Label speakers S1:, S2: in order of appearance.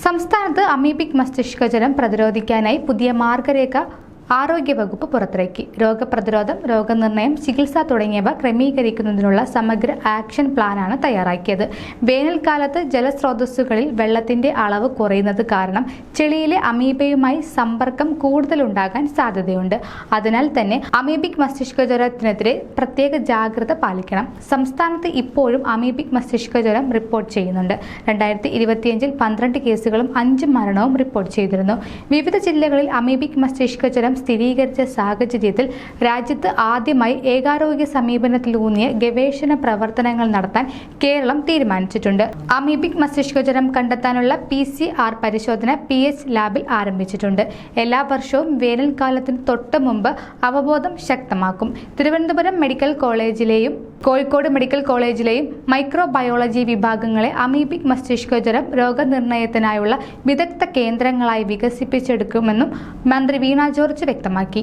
S1: സംസ്ഥാനത്ത് അമീബിക് മസ്തിഷ്കജ്വരം പ്രതിരോധിക്കാനായി പുതിയ മാർഗരേഖ ആരോഗ്യവകുപ്പ് പുറത്തിറക്കി. രോഗപ്രതിരോധം, രോഗനിർണയം, ചികിത്സ തുടങ്ങിയവ ക്രമീകരിക്കുന്നതിനുള്ള സമഗ്ര ആക്ഷൻ പ്ലാനാണ് തയ്യാറാക്കിയത്. വേനൽക്കാലത്ത് ജലസ്രോതസ്സുകളിൽ വെള്ളത്തിന്റെ അളവ് കുറയുന്നത് കാരണം ചെളിയിലെ അമീബയുമായി സമ്പർക്കം കൂടുതലുണ്ടാകാൻ സാധ്യതയുണ്ട്. അതിനാൽ തന്നെ അമീബിക് മസ്തിഷ്കജ്വരത്തിനെതിരെ പ്രത്യേക ജാഗ്രത പാലിക്കണം. സംസ്ഥാനത്ത് ഇപ്പോഴും അമീബിക് മസ്തിഷ്കജ്വരം റിപ്പോർട്ട് ചെയ്യുന്നുണ്ട്. 2025 12 കേസുകളും 5 മരണവും റിപ്പോർട്ട് ചെയ്തിരുന്നു. വിവിധ ജില്ലകളിൽ അമീബിക് മസ്തിഷ്കജ്വരം സ്ഥിരീകരിച്ച സാഹചര്യത്തിൽ രാജ്യത്ത് ആദ്യമായി ഏകാരോഗ്യ സമീപനത്തിലൂന്നിയ ഗവേഷണ പ്രവർത്തനങ്ങൾ നടത്താൻ കേരളം തീരുമാനിച്ചിട്ടുണ്ട്. അമീബിക് മസ്തിഷ്കജ്വരം കണ്ടെത്താനുള്ള PCR പരിശോധന PH ലാബിൽ ആരംഭിച്ചിട്ടുണ്ട്. എല്ലാ വർഷവും വേനൽക്കാലത്തിന് തൊട്ട് മുമ്പ് അവബോധം ശക്തമാക്കും. തിരുവനന്തപുരം മെഡിക്കൽ കോളേജിലെയും കോഴിക്കോട് മെഡിക്കൽ കോളേജിലെയും മൈക്രോബയോളജി വിഭാഗങ്ങളെ അമീബിക് മസ്തിഷ്കജ്വരം രോഗനിർണയത്തിനായുള്ള വിദഗ്ധ കേന്ദ്രങ്ങളായി വികസിപ്പിച്ചെടുക്കുമെന്നും മന്ത്രി വീണ ജോർജ് വ്യക്തമാക്കി.